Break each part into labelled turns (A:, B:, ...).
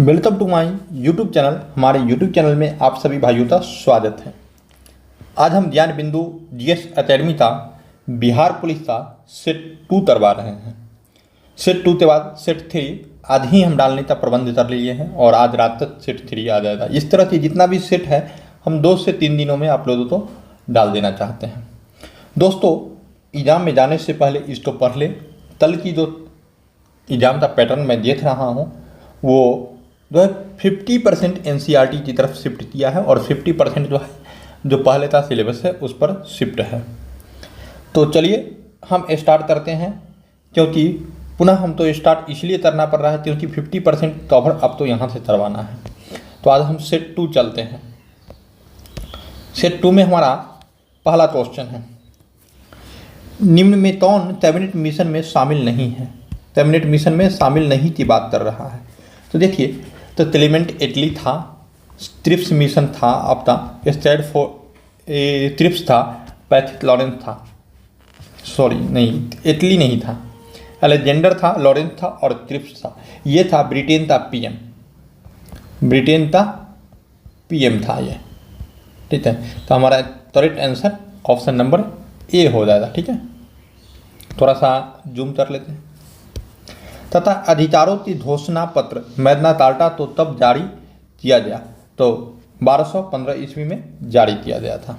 A: Welcome to my YouTube channel. हमारे YouTube channel में आप सभी भाइयों का स्वागत है। आज हम ज्ञान बिंदु जीएस एकेडमी का बिहार पुलिस का सेट 2 करवा रहे हैं। सेट 2 के बाद सेट 3 आज ही हम डालने का प्रबंध कर लिए हैं और आज रात तक सेट 3 आ जाएगा। इस तरह की जितना भी सेट है हम 2 से 3 दिनों में आप लोगों को डाल देना चाहते हैं। दोस्तों, एग्ज़ाम में जाने से पहले इसको पढ़ लें। कल की जो एग्ज़ाम का पैटर्न मैं देख रहा हूँ वो जो है 50% एनसीईआरटी की तरफ शिफ्ट किया है और 50% जो पहले का सिलेबस है उस पर शिफ्ट है। तो चलिए हम स्टार्ट करते हैं, क्योंकि पुनः हम तो स्टार्ट इसलिए करना पड़ रहा है क्योंकि 50% कवर अब तो यहाँ से करवाना है। तो आज हम सेट 2 चलते हैं। सेट 2 में हमारा पहला क्वेश्चन है, निम्न में कौन कैबिनेट मिशन में शामिल नहीं है? कैबिनेट मिशन में शामिल नहीं की बात कर रहा है। तो देखिए, तो क्लेमेंट एटली था, ट्रिप्स मिशन था, आपका स्टैड फॉर ट्रिप्स था, पैथिक लॉरेंस था, सॉरी नहीं एटली नहीं था, अलेक्जेंडर था, लॉरेंस था और ट्रिप्स था। ये था ब्रिटेन का पीएम, ब्रिटेन का पीएम था ये। ठीक है, तो हमारा करेक्ट आंसर ऑप्शन नंबर ए हो जाएगा। ठीक है, थोड़ा सा जूम कर लेते हैं। तथा अधिकारों की घोषणा पत्र मैग्ना कार्टा तो तब जारी किया गया, तो 1215 ईस्वी में जारी किया गया था।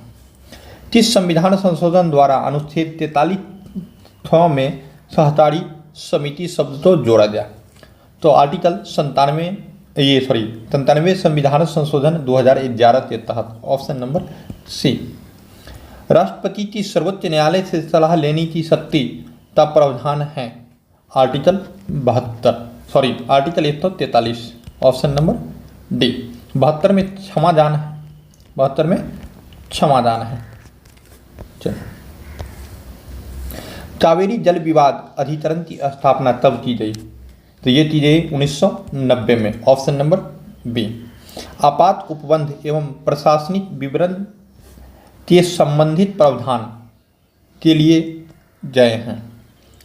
A: किस संविधान संशोधन द्वारा अनुच्छेद 43 में सहकारी समिति शब्द को जोड़ा गया? तो आर्टिकल 97 संविधान संशोधन 2011 के तहत ऑप्शन नंबर सी। राष्ट्रपति की सर्वोच्च न्यायालय से सलाह लेने की शक्ति का प्रावधान है? Article 143 option number D. 72 में क्षमादान है, 72 में क्षमादान है। चलो, कावेरी जल विवाद अधिकरण की स्थापना तब की गई? तो ये की गई 1990 में, ऑप्शन नंबर बी। आपात उपबंध एवं प्रशासनिक विवरण के संबंधित प्रावधान के लिए गए हैं,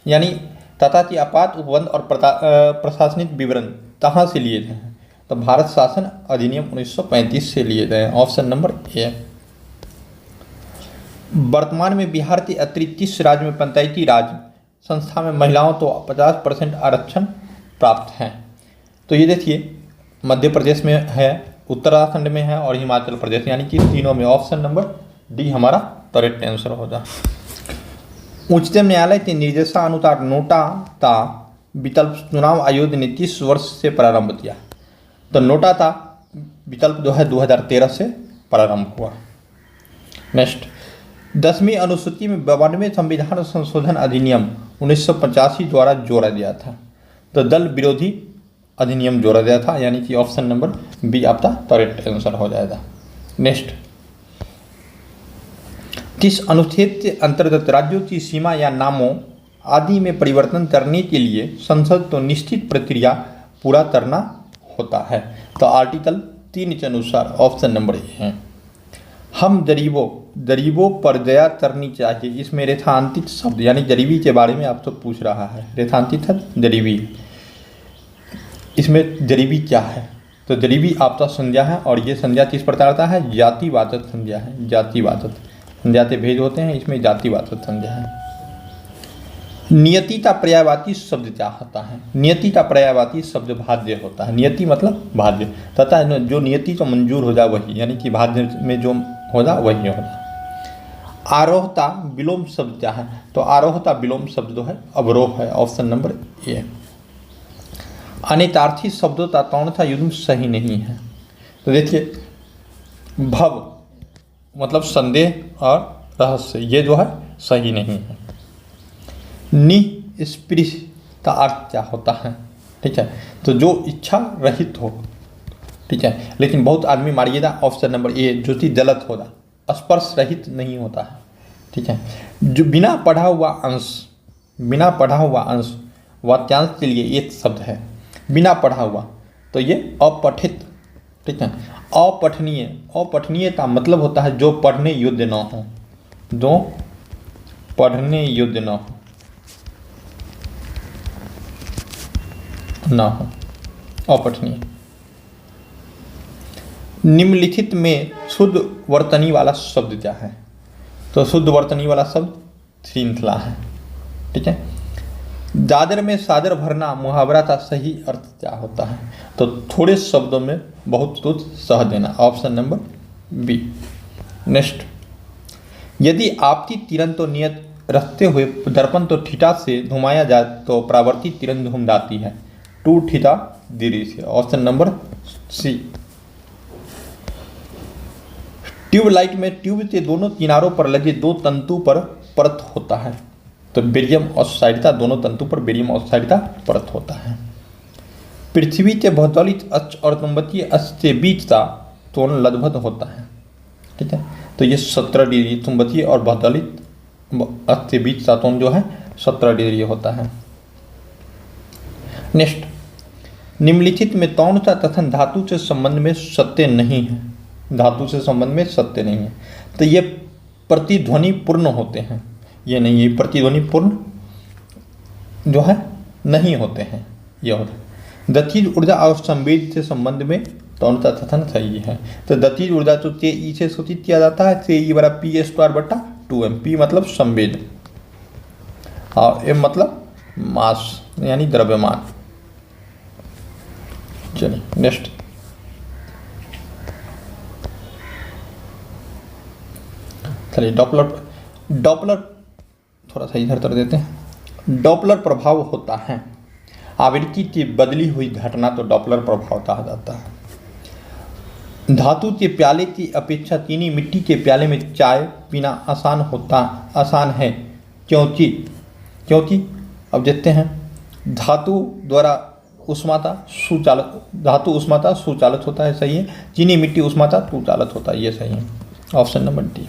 A: यानी तथा कि आपात उपबंध और प्रशासनिक विवरण कहाँ से लिए गए हैं? तो भारत शासन अधिनियम 1935 से लिए गए हैं, ऑप्शन नंबर ए। वर्तमान में बिहार के अतिरिक्त किस राज्य में पंचायती राज संस्था में महिलाओं को 50% आरक्षण प्राप्त है? तो ये देखिए, मध्य प्रदेश में है, उत्तराखंड में है और हिमाचल प्रदेश, यानी कि तीनों में। ऑप्शन नंबर डी हमारा करेक्ट आंसर होगा। उच्चतम न्यायालय के निर्देशानुसार नोटा का विकल्प चुनाव आयोग ने किस वर्ष से प्रारंभ किया? तो नोटा का विकल्प जो है 2013 से प्रारंभ हुआ। नेक्स्ट, 10वीं अनुसूची में 92वें संविधान संशोधन अधिनियम 1985 द्वारा जोड़ा गया था। तो दल विरोधी अधिनियम जोड़ा गया था, यानी कि ऑप्शन नंबर बी आपका करेक्ट आंसर हो जाएगा। नेक्स्ट, किस अनुच्छेद के अंतर्गत राज्यों की सीमा या नामों आदि में परिवर्तन करने के लिए संसद को निश्चित प्रक्रिया पूरा करना होता है? तो आर्टिकल 3 के अनुसार ऑप्शन नंबर ए है। हम गरीबों पर दया करनी चाहिए, इसमें रेखांकित शब्द, यानी गरीबी के बारे में आपसे पूछ रहा है। रेखांकित है गरीबी, इसमें गरीबी क्या है? तो गरीबी आपका संज्ञा है और ये संज्ञा किस प्रकार का है? जातिवाचक संज्ञा है। जातिवाचक जाति भेद होते हैं, इसमें जातिवाचक संज्ञा है। नियति का पर्यायवाची शब्द क्या होता है? नियति का पर्यायवाची शब्द भाज्य होता है। नियति मतलब भाज्य, तथा जो नियति को मंजूर हो जाए वही, यानी कि भाज्य में जो हो जाए वही होगा। आरोहता विलोम शब्द क्या है? तो आरोहता विलोम शब्द जो है अवरोह है, ऑप्शन नंबर ए। अनितार्थी शब्दों का कौन सा युग्म सही नहीं है? तो देखिए, भव मतलब संदेह और रहस्य, ये जो है सही नहीं है। निस्पृह का अर्थ क्या होता है? ठीक है, तो जो इच्छा रहित हो। ठीक है, लेकिन बहुत आदमी मारिएगा ऑप्शन नंबर ए, जो कि गलत होगा, स्पर्श रहित नहीं होता है। ठीक है, जो बिना पढ़ा हुआ अंश वाक्यांश के लिए एक शब्द है, बिना पढ़ा हुआ, तो ये अपठित। ठीक है, अपठनीय का मतलब होता है जो पढ़ने योग्य न हो, जो पढ़ने योग्य न हो, अपठनीय। निम्नलिखित में शुद्ध वर्तनी वाला शब्द क्या है? तो शुद्ध वर्तनी वाला शब्द श्रृंखला है। ठीक है। दादर में सादर भरना मुहावरा का सही अर्थ क्या होता है? तो थोड़े शब्दों में बहुत कुछ सह देना। Option number B. नेक्स्ट, यदि आपकी तिरन तो नियत रखते हुए दर्पण तो ठीठा से घुमाया जाए तो प्रावर्ती तिरन घूम जाती है, टू ठीठा देरी से। Option number C. ट्यूबलाइट में ट्यूब के दोनों किनारों पर लगे दो तंतु पर परत होता है, तो बेरियम ऑक्साइड का दोनों तंतु पर बेरियम ऑक्साइड का परत होता है। पृथ्वी के भौगोलिक अक्ष और चुंबकीय अक्ष के बीच का कोण लगभग होता है। ठीक है, तो ये 17 डिग्री चुंबकीय और भौगोलिक अक्ष के बीच का कोण जो है 17 डिग्री होता है। नेक्स्ट, निम्नलिखित में कौन सा कथन धातु से संबंध में सत्य नहीं है? धातु से संबंध में सत्य नहीं है, तो ये प्रतिध्वनि पूर्ण होते हैं। ये नहीं, ये प्रतिध्वनि पूर्ण जो है नहीं होते हैं। ये होता है। गतिज ऊर्जा और संवेग से संबंध में कौन सा कथन सही है? तो गतिज ऊर्जा तो के ई से सूचित किया जाता है, के ई बराबर पी स्क्वायर बटा 2m। पी मतलब संवेग और एम मतलब मास यानी द्रव्यमान। चलिए नेक्स्ट, चलिए डॉपलर थोड़ा सा इधर कर देते हैं। डॉपलर प्रभाव होता है आवृत्ति की बदली हुई घटना, तो डॉपलर प्रभाव कहा जाता है। धातु के प्याले की अपेक्षा चीनी मिट्टी के प्याले में चाय पीना आसान है, क्योंकि अब देखते हैं, धातु उष्माता सुचालक होता है, सही है। चीनी मिट्टी उष्माता सुचालक होता है, ये सही है। Option number D.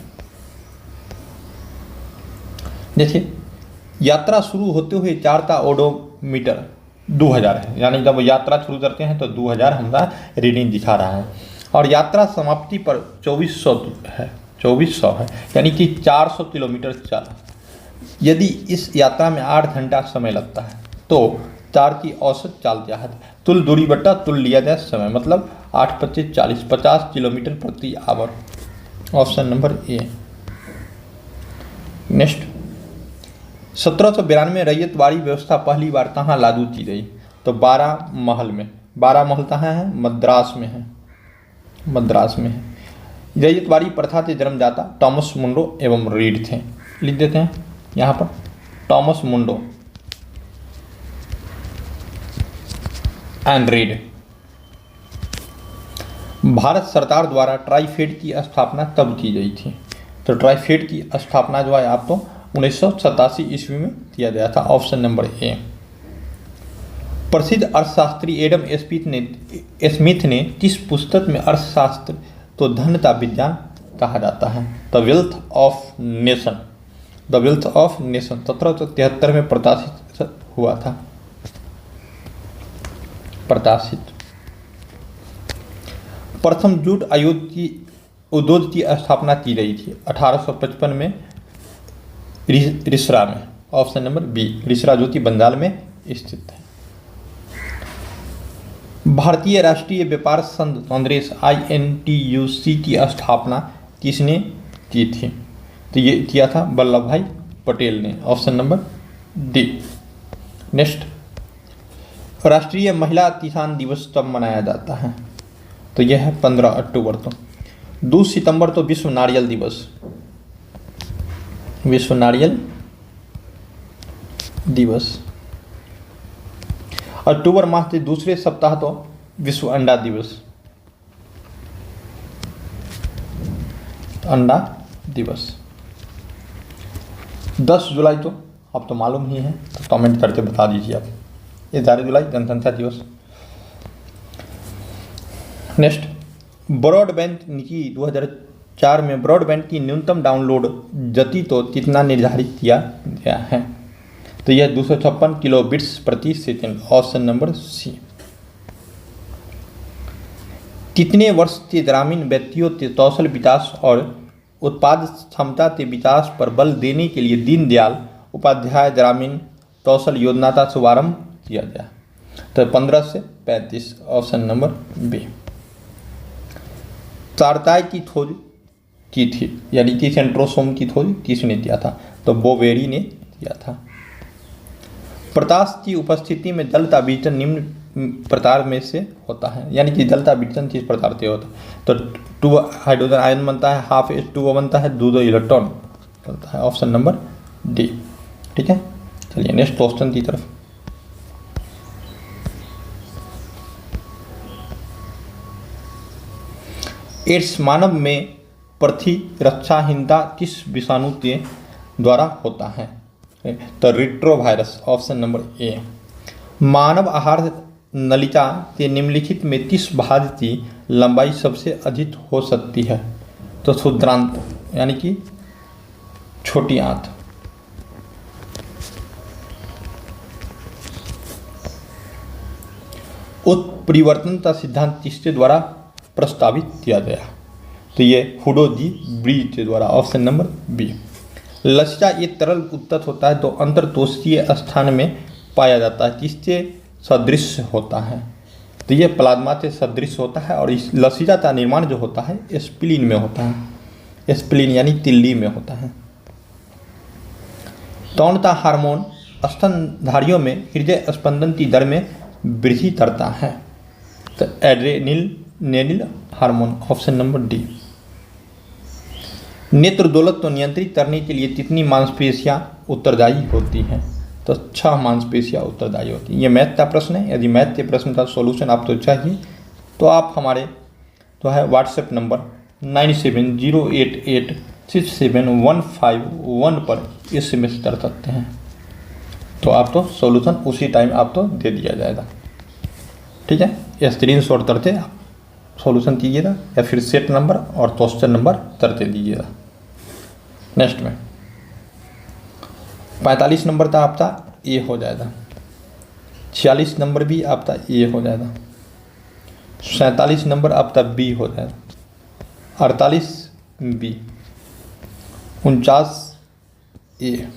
A: देखिए, यात्रा शुरू होते हुए 4 का ओडोमीटर 2000 है, यानी जब यात्रा शुरू करते हैं तो 2000 हमारा रीडिंग दिखा रहा है, और यात्रा समाप्ति पर 2400 है, 2400 है, यानी कि 400 किलोमीटर चला। यदि इस यात्रा में 8 घंटा समय लगता है तो 4 की औसत चाल क्या है? तुल दूरी बट्टा तुल लिया जाए समय, मतलब 8 25 40, 50 किलोमीटर प्रति hour. Option number A. Next, 1792 रैयतवाड़ी व्यवस्था पहली बार कहाँ लागू की गई? तो 12 महल में। 12 महल कहाँ है? मद्रास में है, मद्रास में है। रैयतवाड़ी प्रथा के जन्मदाता टॉमस मुंडो एवं रीड थे। लिख देते हैं यहाँ पर, टॉमस मुंडो एंड रीड। भारत सरकार द्वारा ट्राइफेड की स्थापना कब की गई थी? तो ट्राइफेड की स्थापना जो है आप तो 1987 ईस्वी में किया गया था। ऑप्शन नंबर ए। प्रसिद्ध अर्थशास्त्री एडम स्मिथ ने किस पुस्तक में अर्थशास्त्र तो धन का विज्ञान कहा जाता है? The wealth of nation. The wealth of nation 1773 में प्रकाशित हुआ था, प्रकाशित। प्रथम जूट उद्योग की स्थापना की गई थी 1855 में रिसरा में। Option number B. रिसरा जो कि बंगाल में स्थित है। भारतीय राष्ट्रीय व्यापार संघ कांग्रेस INTUC की स्थापना किसने की थी? तो ये किया था वल्लभ भाई पटेल ने। Option number D. नेक्स्ट, राष्ट्रीय महिला किसान दिवस कब मनाया जाता है? तो यह है 15 अक्टूबर को। 2 सितंबर तो विश्व नारियल दिवस, विश्व नारियल दिवस। अक्टूबर माह के दूसरे सप्ताह तो विश्व अंडा दिवस, अंडा दिवस। 10 जुलाई तो अब तो मालूम ही है, तो कमेंट करके बता दीजिए आप। 11 जुलाई जनसंख्या दिवस। नेक्स्ट, ब्रॉडबैंड नीति 2004 में ब्रॉडबैंड की न्यूनतम डाउनलोड गति तो कितना निर्धारित किया गया है? तो यह 256 किलोबिट्स प्रति सेकंड। ऑप्शन नंबर सी। कितने वर्ष के ग्रामीण व्यक्तियों के कौशल विकास और उत्पाद क्षमता के विकास पर बल देने के लिए दीनदयाल उपाध्याय ग्रामीण कौशल योजना का शुभारंभ किया गया? तो 15 से 35। Option number B. तारताय की खोज की थी, यानी कि सेंट्रोसोम की खोज किसने किया था? तो बोवेरी ने किया था। प्रकाश की उपस्थिति में जलता विचलन निम्न प्रकार में से होता है, यानी कि जलता विचलन किस प्रकार से होता है? तो 2 हाइड्रोजन आयन बनता है, हाफ H2O बनता है, 2 इलेक्ट्रॉन बनता है। Option number D. ठीक है, चलिए नेक्स्ट क्वेश्चन की तरफ। एड्स मानव में प्रतिरक्षाहीनता किस विषाणु के द्वारा होता है? तो रिट्रोवायरस। Option number A. मानव आहार नलिका के निम्नलिखित में किस भाग की लंबाई सबसे अधिक हो सकती है? तो क्षुद्रांत, यानी कि छोटी आंत। उत्परिवर्तनता सिद्धांत किसके द्वारा प्रस्तावित किया गया? तो ये हुडो जी ब्रीज के द्वारा। Option number B. लसिका ये तरल उत्तक होता है तो अंतर्कोशिकीय स्थान में पाया जाता है, किससे सदृश होता है? तो ये प्लाज्मा से सदृश होता है। और इस लसिका का निर्माण जो होता है स्प्लीन में होता है, स्प्लीन यानी तिल्ली में होता है। कौन-सा हार्मोन स्तनधारियों में हृदय स्पंदन की दर में वृद्धि करता है? तो adrenaline hormone. Option number D. नेत्र दोलक को नियंत्रित करने के लिए कितनी मांसपेशियां उत्तरदायी होती हैं? तो 6 मांसपेशियां उत्तरदायी होती हैं। ये मैथ का प्रश्न है। यदि मैथ के प्रश्न का सॉल्यूशन आपको चाहिए तो आप हमारे तो है व्हाट्सएप नंबर 9708867151 पर SMS कर सकते हैं, तो आपको सॉल्यूशन उसी टाइम आपको दे दिया जाएगा। ठीक है, ये स्क्रीनशॉट करते आप सॉल्यूशन कीजिएगा या फिर सेट नंबर और क्वेश्चन नंबर करते दीजिएगा। नेक्स्ट में 45 नंबर का आपका ए हो जाएगा, 46 नंबर भी आपका ए हो जाएगा, 47 नंबर आपका बी हो जाएगा, 48 बी, 49 ए,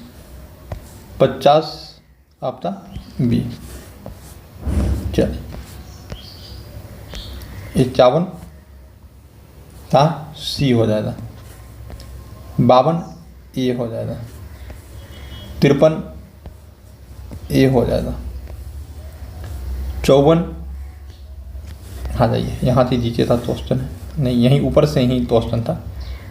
A: 50 आपका बी। चलिए 51 का सी हो जाएगा, 52 ए हो जाएगा, 53 ए हो जाएगा, 54 हाँ जाइए यहाँ से नीचे था क्वेश्चन है, नहीं यहीं ऊपर से ही क्वेश्चन था।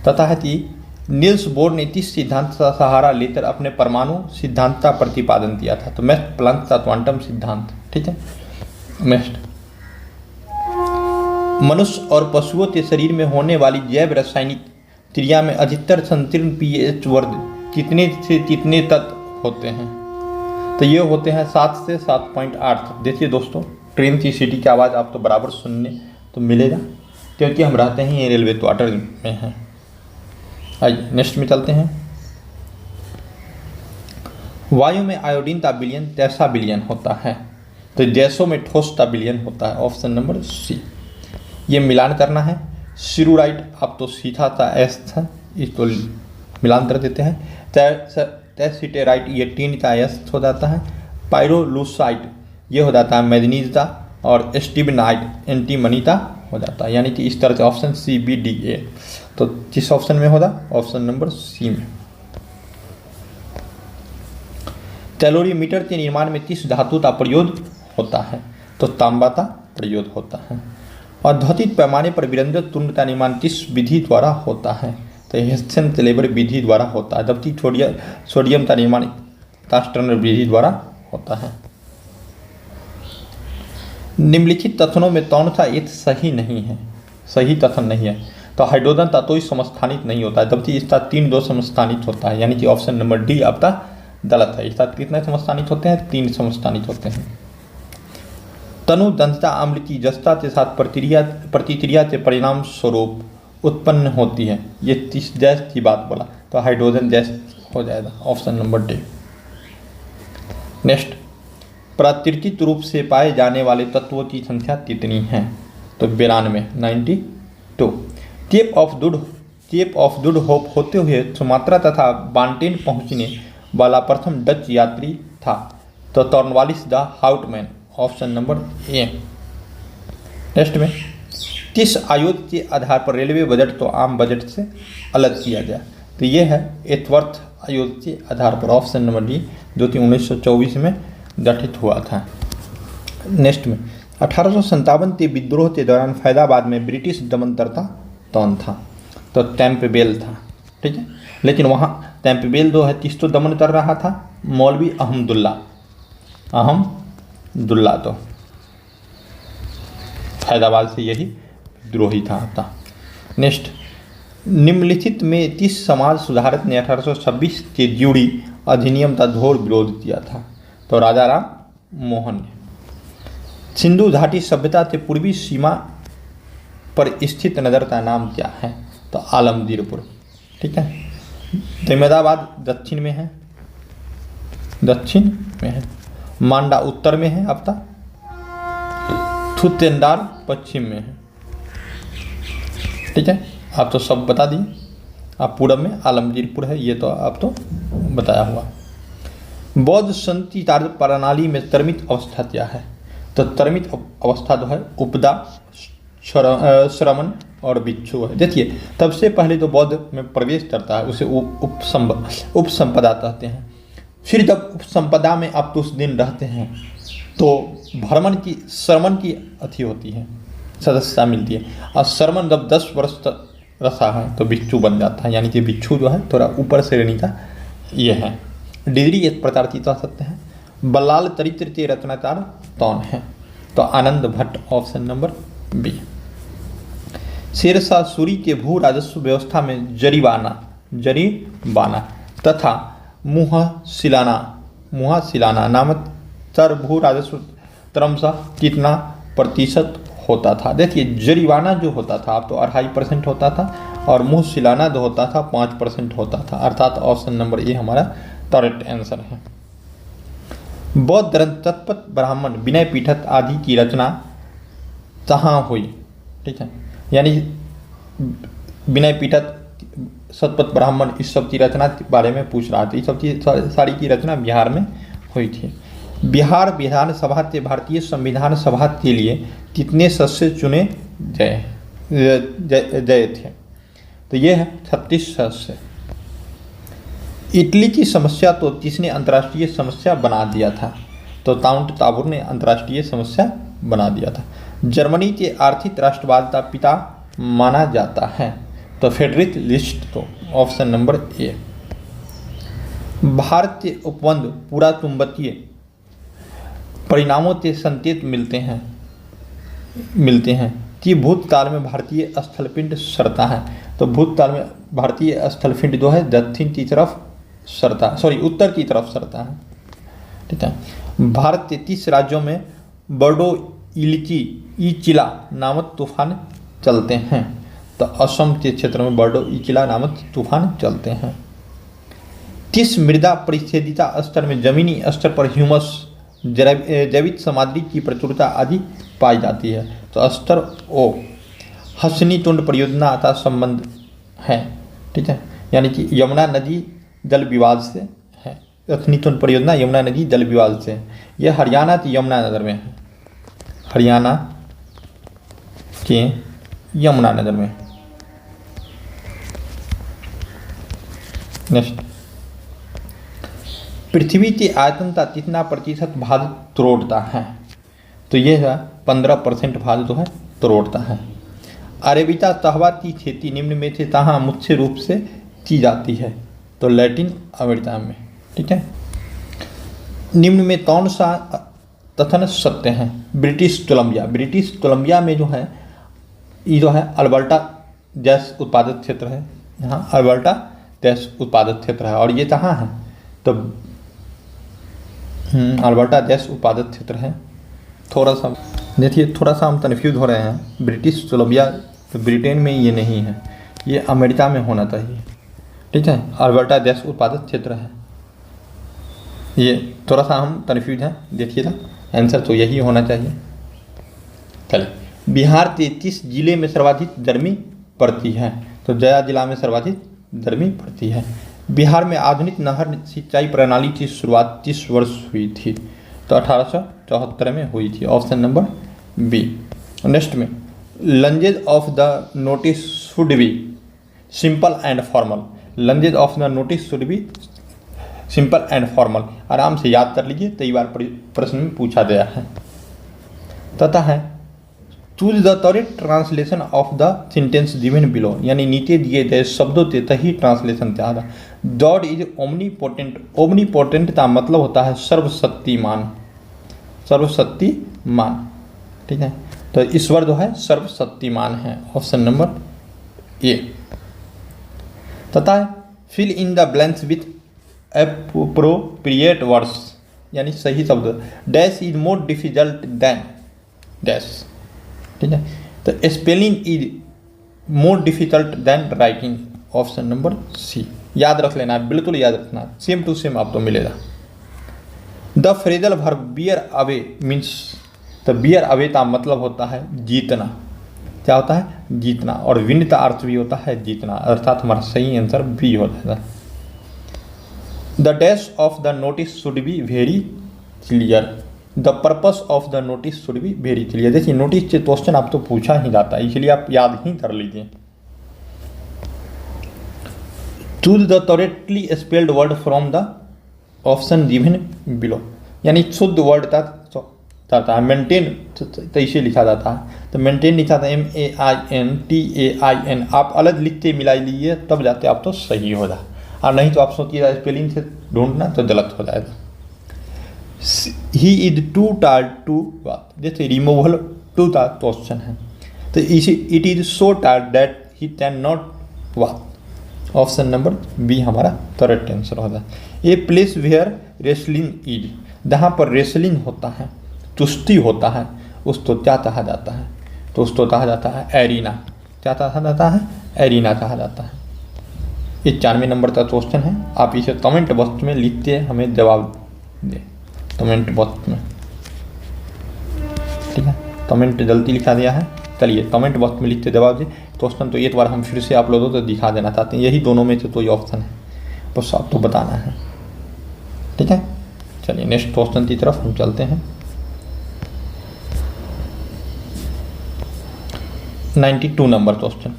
A: तथा है कि नील्स बोर ने किस सिद्धांत का सहारा लेकर अपने परमाणु सिद्धांत का प्रतिपादन किया था? तो मैक्स प्लैंक का क्वांटम सिद्धांत। ठीक है, नेक्स्ट मनुष्य और पशुओं के शरीर में होने वाली जैव रासायनिक क्रिया में अधिकतर संकीर्ण pH वर्ग कितने से कितने तक होते हैं? तो ये होते हैं 7 से 7.8। देखिए दोस्तों, ट्रेन की सीटी की आवाज़ आपको बराबर सुनने तो मिलेगा क्योंकि हम रहते हैं रेलवे क्वार्टर में हैं। आइए नेक्स्ट में चलते हैं। वायु में आयोडीन का विलयन कैसा विलयन होता है? तो गैसों में ठोस का विलयन होता है। Option number C. ये मिलान करना है। सिरुराइट आप तो सीधा था एस था, इसको मिलान कर देते हैं। टेसिटेराइट ये टीन का एस हो जाता है। पायरोलूसाइट ये हो जाता है मैग्नीज का, और स्टीबनाइट एंटीमनी का हो जाता है। यानी कि इस तरह से option C B D A, तो किस ऑप्शन में होगा? ऑप्शन नंबर सी में। कैलोरीमीटर के निर्माण में किस धातु का प्रयोग होता है? तो तांबा का प्रयोग होता है। और औद्योगिक पैमाने पर विरंजक तुंड का निर्माण किस विधि द्वारा होता है? तो हेस्सेन-क्लेबर विधि द्वारा होता है, जबकि सोडियम का निर्माण कास्टर्नर विधि द्वारा होता है। निम्नलिखित कथनों में कौन सा एक सही नहीं है? सही कथन नहीं है। तो हाइड्रोजन तत्व समस्थानित नहीं होता है, जबकि इसका 3 समस्थानित होता है। यानी कि ऑप्शन नंबर डी आपका गलत है। इसका कितने समस्थानित होते हैं? 3 समस्थानित होते हैं। तनु दंता अम्ल की जस्ता के साथ प्रतिक्रिया के परिणाम स्वरूप उत्पन्न होती है। ये किस गैस की बात बोला? तो हाइड्रोजन गैस हो जाएगा। Option number D. नेक्स्ट, प्राकृतिक रूप से पाए जाने वाले तत्वों की संख्या कितनी है? तो 92 92। केप ऑफ गुड होप होते हुए सुमात्रा तथा बांटेन पहुंचने वाला प्रथम डच यात्री था। तो Cornwallis the Houtman. Option number A. Next में किस आयोग के आधार पर रेलवे बजट को आम बजट से अलग किया गया? तो ये है एथवर्थ आयोग के आधार पर, ऑप्शन नंबर डी, जो कि 1924 में गठित हुआ था। नेक्स्ट में 1857 के विद्रोह के दौरान फैजाबाद में ब्रिटिश दमनकर्ता कौन था? तो कैंपबेल था। ठीक है, लेकिन वहाँ कैंपबेल जो है किसको दमन कर रहा था? मौलवी अहमदुल्ला तो फैजाबाद से यही विद्रोही था। नेक्स्ट, निम्नलिखित में किस समाज सुधारक ने 1826 के ड्यूटी अधिनियम का घोर विरोध किया था? तो राजा राम मोहन ने। सिंधु घाटी सभ्यता के पूर्वी सीमा पर स्थित नगर का नाम क्या है? तो आलमगीरपुर। ठीक है, अहमदाबाद दक्षिण में है, मांडा उत्तर में है, अब तक थुतेंदार पश्चिम में है। ठीक है, आप तो सब बता दिए। आप पूरब में आलमगीरपुर है, ये तो आप तो बताया हुआ। बौद्ध संति कार्य प्रणाली में त्रमित अवस्था क्या है? तो त्रमित अवस्था जो है उपदा, श्रवण और भिक्षु है। देखिए, तब से पहले तो बौद्ध में प्रवेश करता है उसे उपसंपदा कहते हैं। फिर जब उपसंपदा में आप कुछ दिन रहते हैं तो श्रमण की अथी होती है, सदस्यता मिलती है। और श्रमण जब 10 वर्ष तक रहा है तो भिक्षु बन जाता है, यानी कि भिक्षु जो है थोड़ा ऊपर श्रेणी का ये है। डिग्री एक प्रकार की कह सकते हैं। बल्लाल चरित्र के रचनाकार कौन है? तो Anand Bhatt, option number B. Sher Shah Suri के भू राजस्व व्यवस्था में जरीवाना तथा मुहासिलाना नामक चर भू राजस्व क्रमशः कितना प्रतिशत होता था? देखिए, जरीवाना जो होता था आप तो 2.5% होता था और मुहसिलाना जो होता था 5% होता था, अर्थात ऑप्शन नंबर ए हमारा करेक्ट आंसर है। बौद्ध ग्रंथ तत्पत ब्राह्मण विनय पीठक आदि की रचना कहाँ हुई? ठीक है, यानी विनय पीठक, सतपथ ब्राह्मण, इस सब की रचना के बारे में पूछ रहा था। इस सब की सारी की रचना बिहार में हुई थी। बिहार विधानसभा के भारतीय संविधान सभा के लिए कितने सदस्य चुने गए थे? तो ये है 36 सदस्य। इटली की समस्या तो किसने अंतर्राष्ट्रीय समस्या बना दिया था? तो काउंट ताबूर ने अंतर्राष्ट्रीय समस्या बना दिया था। जर्मनी के आर्थिक राष्ट्रवाद का पिता माना जाता है? तो फ्रेडरिक लिस्ट, तो ऑप्शन नंबर ए। भारत के उपबंध पूरा चुंबकीय परिणामों के संकेत मिलते हैं कि भूतकाल में भारतीय स्थलपिंड सरता है? तो भूतकाल में भारतीय स्थलपिंड जो है दक्षिण की तरफ सरता, उत्तर की तरफ सरता है। ठीक है, भारत के 30 राज्यों में बर्डो इचिला नामक तूफान चलते हैं? तो असम के क्षेत्र में बर्डो इचिला नामक तूफान चलते हैं। किस मृदा परिस्थितिका स्तर में जमीनी स्तर पर ह्यूमस, जैविक सामग्री की प्रचुरता आदि पाई जाती है? तो स्तर ओ। हसनी टुंड परियोजना का संबंध है। ठीक है, यानी कि यमुना नदी जल विवाद से है। हसनी टुंड परियोजना यमुना नदी जल विवाद से है। यह हरियाणा के यमुनानगर में है, हरियाणा के यमुनानगर में। नेक्स्ट, पृथ्वी के आयतन का कितना प्रतिशत भाग तोड़ता है? तो यह है 15% भाग जो है तोड़ता है। अरेबिका कहवा की खेती निम्न में से कहाँ मुख्य रूप से की जाती है? तो लैटिन अमेरिका में। ठीक है, निम्न में कौन सा कथन सत्य है? ब्रिटिश कोलंबिया में जो है ये जो है अल्बर्टा गैस उत्पादक क्षेत्र है। यहाँ अल्बर्टा गैस उत्पादक क्षेत्र है और ये कहाँ है? तो अल्बर्टा गैस उत्पादक क्षेत्र है। थोड़ा सा देखिए, थोड़ा सा हम कन्फ्यूज हो रहे हैं। ब्रिटिश कोलंबिया तो ब्रिटेन में ये नहीं है, ये अमेरिका में होना चाहिए। ठीक है, अल्बर्टा गैस उत्पादक क्षेत्र है। ये थोड़ा सा हम कन्फ्यूज हैं, देखिएगा आंसर तो यही होना चाहिए। चलिए, बिहार के किस जिले में सर्वाधिक गर्मी पड़ती है? तो गया जिला में सर्वाधिक गर्मी पड़ती है। बिहार में आधुनिक नहर सिंचाई प्रणाली की शुरुआत किस वर्ष हुई थी? तो 1874 में हुई थी, ऑप्शन नंबर बी। नेक्स्ट में language of the notice should be simple and formal. Language of the notice should be simple and formal. आराम से याद कर लीजिए, कई बार प्रश्न में पूछा गया है। तथा है choose the correct translation of the sentence given below, यानी नीचे दिए गए शब्दों के सही ट्रांसलेशन क्या था। God is omnipotent. ओमनीपोटेंट का मतलब होता है सर्वशक्तिमान, सर्वशक्तिमान। ठीक है, तो ईश्वर जो है सर्वशक्तिमान है। Option number A. तथा fill in the blanks with appropriate words, यानी सही शब्द। Dash is more difficult than dash. ठीक है, तो spelling is more difficult than writing. Option number C. याद रख लेना, बिल्कुल याद रखना, सेम टू सेम आपको मिलेगा। The phrasal verb bear away means, तो बियर अवे का मतलब होता है जीतना। क्या होता है? जीतना। और विन का अर्थ भी होता है जीतना, अर्थात हमारा सही आंसर बी हो जाएगा। The dash of the notice should be very clear. The purpose of the notice should be very clear. देखिए नोटिस से क्वेश्चन आप तो पूछा ही जाता है, इसलिए आप याद ही कर लीजिए। Choose the correctly spelled word from the option given below, यानी शुद्ध वर्ड था मेंटेन, तो इसे लिखा जाता है। तो मेंटेन लिखा था MAINTAIN। आप अलग लिखते मिला लीजिए, तब जाते आप तो सही हो जाए, और नहीं तो आप सोचिएगा स्पेलिंग से ढूंढना तो गलत हो जाएगा। He is too tired to बात, जैसे रिमूवल टू का क्वेश्चन है, तो it is so tired that he can not walk. Option number B हमारा करेक्ट आंसर होगा। A place where wrestling is, जहाँ पर रेसलिंग होता है, कुश्ती होता है, उसको क्या कहा जाता है? तो उसको कहा जाता है एरिना। क्या कहा जाता है? एरिना कहा जाता है। ये 94 नंबर का क्वेश्चन है। आप इसे कमेंट बॉक्स में लिखते हमें जवाब दें, कमेंट बॉक्स में। ठीक है, कमेंट जल्दी लिखा दिया है। चलिए कमेंट बॉक्स में लिखते जवाब दें। क्वेश्चन तो एक बार हम फिर से आप लोगों को दिखा देना चाहते हैं, यही दोनों में से कोई ऑप्शन है, बस आपको बताना है। ठीक है, चलिए नेक्स्ट क्वेश्चन की तरफ हम चलते हैं। 92 नंबर क्वेश्चन।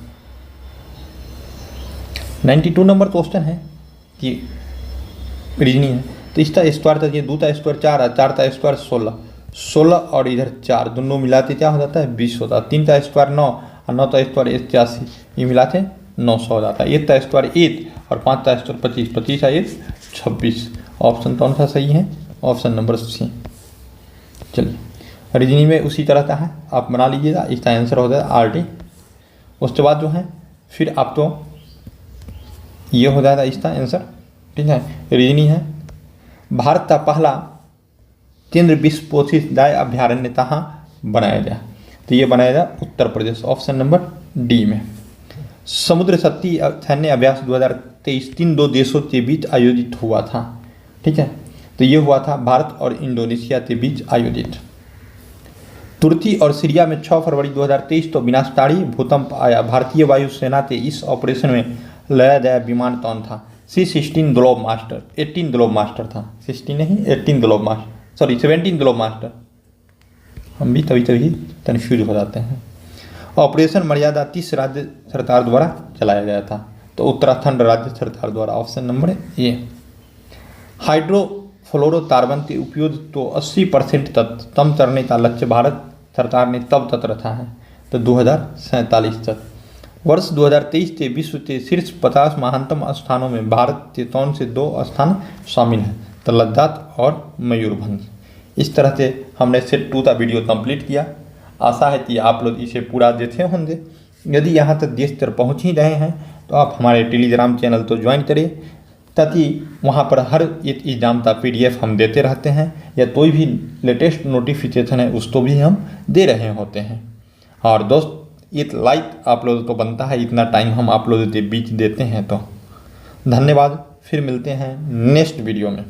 A: 92 नंबर क्वेश्चन है कि रीजनिंग है, तो इसका स्क्वायर था, ये 2 का स्क्वायर 4 है, 4 का स्क्वायर 16, 16 और इधर 4 दोनों मिलाते क्या हो जाता है? 20 होता है। 3 का स्क्वायर 9 और 9 का स्क्वायर 81, ये मिलाते 900 हो जाता है। 1 का स्क्वायर 1 और 5 का स्क्वायर 25, 25 का 1 26। ऑप्शन कौन सा सही है? Option number C. चलिए रीजनिंग में उसी तरह का है, आप बना लीजिएगा, इसका आंसर हो जाएगा RD। उसके बाद जो है फिर आप तो ये हो जाएगा इसका आंसर। ठीक है, रीजनिंग है भारत का पहला केंद्र विश्व पोषित गाय अभ्यारण्य कहाँ बनाया गया? तो ये बनाया गया Uttar Pradesh. Option number D में। समुद्र शक्ति सैन्य अभ्यास 2023 दो देशों के बीच आयोजित हुआ था। ठीक है, तो ये हुआ था भारत और इंडोनेशिया के बीच आयोजित। तुर्की और सीरिया में 6 फरवरी 2023 को विनाशकारी भूकंप आया। भारतीय वायुसेना के इस ऑपरेशन में लाया गया विमान कौन था? C-16 globe master. 18 globe master था, 16 नहीं 18 globe master, sorry 17 globe master. हम भी कभी कभी कन्फ्यूज हो जाते हैं। ऑपरेशन मर्यादा 30 राज्य सरकार द्वारा चलाया गया था, तो उत्तराखंड राज्य सरकार द्वारा। ऑप्शन नंबर ए। हाइड्रोफ्लोरोकार्बन के उपयोग को 80% तक कम करने का लक्ष्य भारत सरकार ने तब तक रखा है, तो 2047 तक। वर्ष 2023 के विश्व के शीर्ष 50 महानतम स्थानों में भारत के कौन से 2 स्थान शामिल हैं? तो लद्दाख और मयूरभंज। इस तरह से हमने सेट 2 का वीडियो कंप्लीट किया। आशा है कि आप लोग इसे पूरा देखे होंगे। यदि यहाँ तक देश तक पहुँच ही रहे हैं तो आप हमारे टेलीग्राम चैनल तो ज्वाइन करें, ताकि वहाँ पर हर एक एग्जाम का PDF हम देते रहते हैं, या कोई भी लेटेस्ट नोटिफिकेशन है उसको भी हम दे रहे होते हैं। और दोस्त एक लाइक आप लोगों को बनता है, इतना टाइम हम आप लोगों के बीच देते हैं। तो धन्यवाद, फिर मिलते हैं नेक्स्ट वीडियो में।